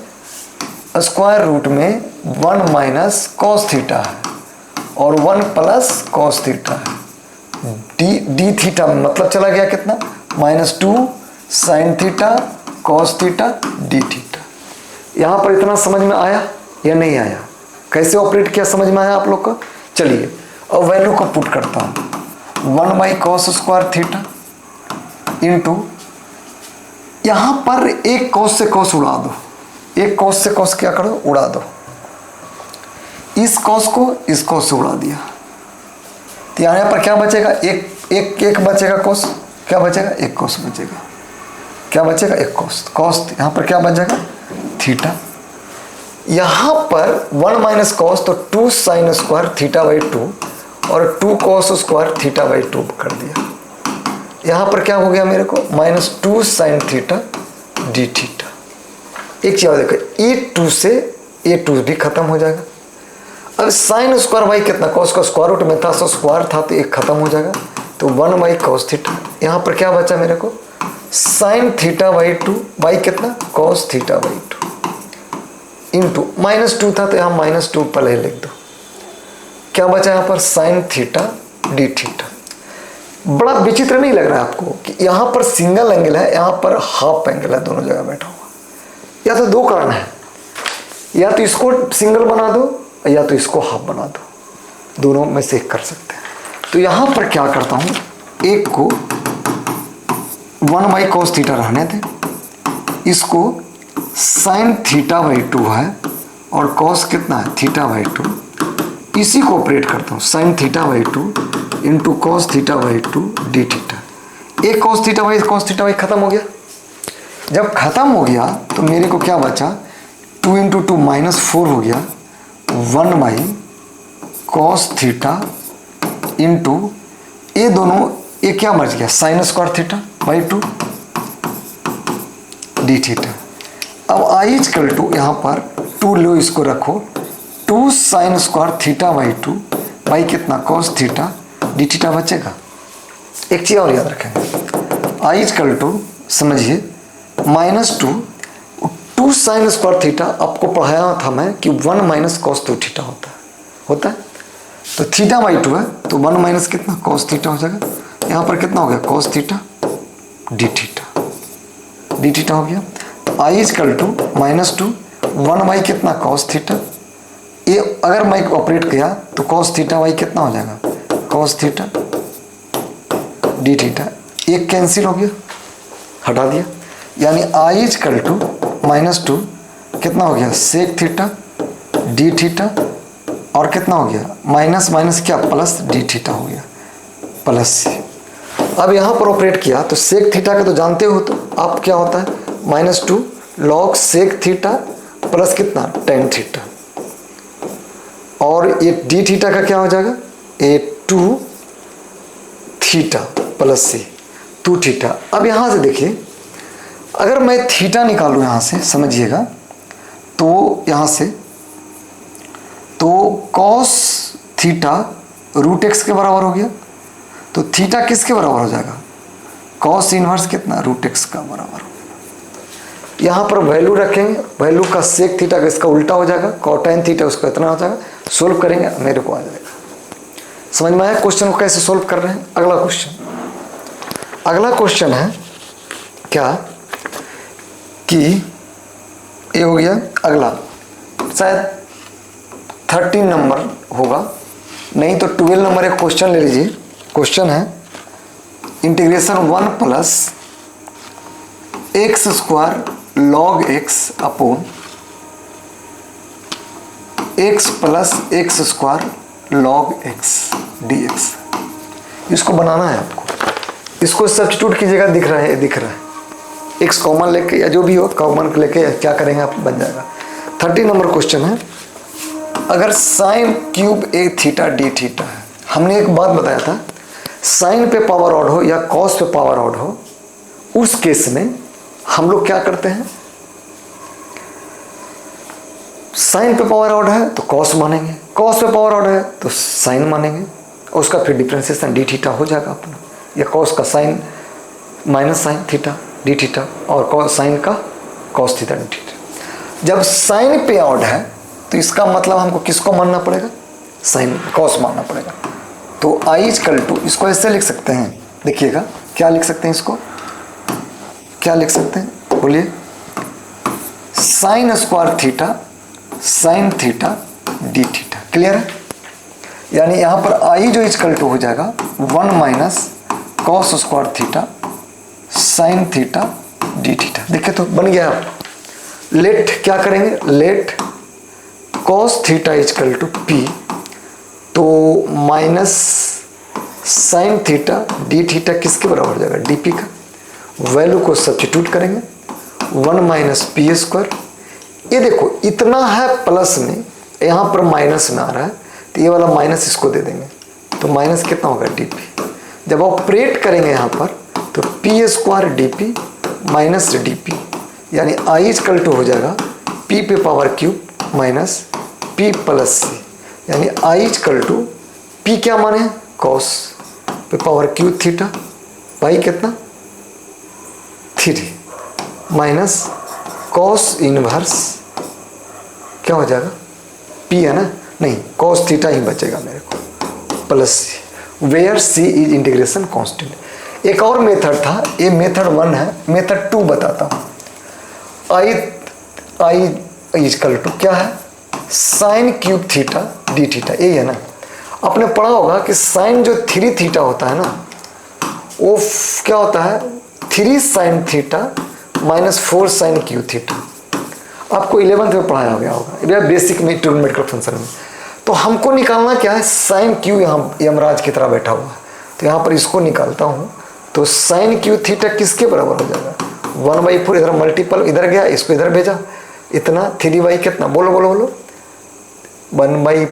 स्क्वायर रूट में 1 माइनस कॉस थीटा है और 1 प्लस कॉस थीटा है। डी थीटा मतलब चला गया कितना, -2 sine theta cos theta d theta. यहाँ पर इतना समझ में आया या नहीं आया, कैसे ऑपरेट किया समझ में आया आप लोग को। चलिए अब वैल्यू को पुट करता हूँ, 1 by cos square theta into, यहाँ पर एक कॉस से कॉस उड़ा दो, एक कॉस से कॉस क्या करो उड़ा दो, इस कॉस को इस कॉस से उड़ा दिया, तो यहाँ पर क्या बचेगा, एक बचेगा कॉस, क्या बचेगा एक कॉस बचेगा, क्या बचेगा एक कॉस, कॉस यहाँ पर क्या बचेगा थीटा। यहाँ पर 1 माइनस कॉस तो 2 साइन स्क्वायर थीटा बाई 2 और 2 कॉस स्क्वायर थीटा बाई 2 कर दिया। यहाँ पर क्या हो गया मेरे को, -2 साइन थीटा डी थीटा। एक चीज देखो, A2 से A2 भी खत्म हो जाएगा। अब साइन स्क्वायर बाई कितना, कॉस का स्क्वायर रूट में था तो स्क्वायर था तो एक खत्म हो जाएगा, तो 1 बाई कॉस थीटा। यहाँ पर क्या बचा मेरे को, साइन थीटा बाई 2 बाई कितना कॉस थीटा बाई 2 इंटू -2 था तो यहाँ -2 पहले लिख दो, क्या बचा यहाँ पर साइन थीटा डी थीटा। बड़ा विचित्र नहीं लग रहा है आपको कि यहाँ पर सिंगल एंगल है, यहाँ पर हाफ एंगल है, दोनों जगह बैठा हुआ। या तो दो कारण है, या तो इसको सिंगल बना दो या तो इसको हाफ बना दो, दोनों में से एक कर सकते हैं। तो यहाँ पर क्या करता हूँ, एक को 1 बाई कॉस थीटा रहने दें, इसको साइन थीटा बाई 2 है और कॉस कितना है थीटा बाई 2, इसी को ऑपरेट करता हूँ, sine theta by 2 into cos theta by 2 d theta. एक कॉस थीटा बाई खत्म हो गया। जब खत्म हो गया तो मेरे को क्या बचा, 2 इंटू 2 -4 हो गया, 1 बाई कॉस थीटा इंटू ये दोनों, ये क्या बच गया sine square theta by 2 d theta. अब आई इक्वल टू यहाँ पर 2 लो, इसको रखो, 2 sine square theta by 2 by कितना कॉस थीटा डी थीटा बचेगा। एक चीज़ और याद रखेंगे, आई इक्वल टू समझिए -2 साइन स्क्वायर थीटा, आपको पढ़ाया था मैं कि 1 माइनस कॉस 2 थीटा होता है, तो थीटा बाई 2 है तो 1 माइनस कितना कॉस थीटा हो जाएगा। यहाँ पर कितना हो गया कॉस थीटा डी थीटा हो गया। आई इक्वल टू -2 1 बाई कितना कॉस थीटा, ये अगर मैं ऑपरेट किया तो कॉस थीटा बाई कितना हो जाएगा कॉस थीटा डी थीटा, एक कैंसिल हो गया, हटा दिया, यानी आई इक्वल टू -2 कितना हो गया सेक थीटा डी थीटा और कितना हो गया माइनस माइनस क्या प्लस डी थीटा हो गया प्लस सी। अब यहाँ पर ऑपरेट किया तो सेक थीटा का तो जानते हो, तो आप क्या होता है -2 लॉग सेक थीटा प्लस कितना टेन थीटा, और ये डी थीटा का क्या हो जाएगा ए 2 थीटा प्लस सी 2 थीटा। अब यहाँ से देखिए, अगर मैं थीटा निकालूँ यहाँ से समझिएगा, तो यहाँ से तो कॉस थीटा रूट एक्स के बराबर हो गया, तो थीटा किसके बराबर हो जाएगा कॉस इनवर्स कितना रूट एक्स का बराबर हो गया। यहाँ पर वैल्यू रखेंगे, वैल्यू का सेक थीटा का इसका उल्टा हो जाएगा, कॉटेन थीटा उसका इतना हो जाएगा, सोल्व करेंगे मेरे को आ जाएगा। समझ में आया क्वेश्चन को कैसे सोल्व कर रहे हैं। अगला क्वेश्चन है क्या कि ये हो गया, अगला शायद 13 नंबर होगा, नहीं तो 12 नंबर एक क्वेश्चन ले लीजिए। क्वेश्चन है integration 1 plus x square log x upon x plus x square log x d x. इसको बनाना है आपको, इसको सब्स्टिट्यूट कीजिएगा, दिख रहा है एक्स कॉमन लेके या जो भी हो कॉमन लेके क्या करेंगे आप बन जाएगा। 13 नंबर क्वेश्चन है, अगर साइन क्यूब ए थीटा डी थीटा है, हमने एक बात बताया था साइन पे पावर ऑड हो या कॉस पे पावर ऑड हो, उस केस में हम लोग क्या करते हैं, साइन पे पावर ऑड है तो कॉस मानेंगे, कॉस पे पावर ऑड है तो साइन मानेंगे, और उसका फिर डिफ्रेंसिएशन डी थीटा हो जाएगा अपना, या कॉस का sine minus sine theta d theta और कॉस साइन का कॉस थीटा डी थीटा। जब साइन पे ऑड है तो इसका मतलब हमको किसको मानना पड़ेगा, साइन कॉस मानना पड़ेगा। तो आई इक्वल टू, इसको ऐसे लिख सकते हैं, देखिएगा क्या लिख सकते हैं, इसको क्या लिख सकते हैं बोलिए, sine square theta sine theta d theta. Clear है? यानी यहां पर आई जो इक्वल टू हो जाएगा 1 minus cos square theta sine theta d theta. देखिए तो बन गया। लेट क्या करेंगे, let cos theta equal to p, तो minus sine theta d theta किसके बराबर हो जाएगा, डी पी का। वैल्यू को सब्स्टिट्यूट करेंगे, 1 माइनस पी स्क्वायर। ये देखो इतना है प्लस में, यहाँ पर माइनस में आ रहा है, तो ये वाला माइनस इसको दे देंगे, तो माइनस कितना होगा, डी पी। जब ऑपरेट करेंगे यहाँ पर तो p square d p minus d p, यानी आई इक्वल टू हो जाएगा पी पे power cube minus p plus c, यानी आई इक्वल टू पी क्या माने हैं, कॉस पे पावर क्यूब थीटा पाई कितना 3 माइनस कॉस इनवर्स क्या हो जाएगा, पी है ना, नहीं कॉस थीटा ही बचेगा मेरे को plus c, where c is integration constant. एक और मेथड था, ये मेथड 1 है, मेथड 2 बताता हूँ। आई इक्वल टू क्या है, sine cube theta d theta, यही है ना। आपने पढ़ा होगा कि साइन जो 3 थीटा होता है ना, वो क्या होता है 3 sine theta minus 4 sine cube theta. आपको 11th में पढ़ाया गया होगा बेसिक में ट्रिग्नोमेट्रिक फंक्शन में। तो हमको निकालना क्या है, साइन क्यू यहाँ यमराज की तरह बैठा हुआ है, तो यहाँ पर इसको निकालता हूँ, तो साइन क्यू थीटा किसके बराबर हो जाएगा, 1/4, इधर मल्टीपल इधर गया, इसको इधर भेजा, इतना 3 बाई कितना, बोलो बोलो बोलो 1/4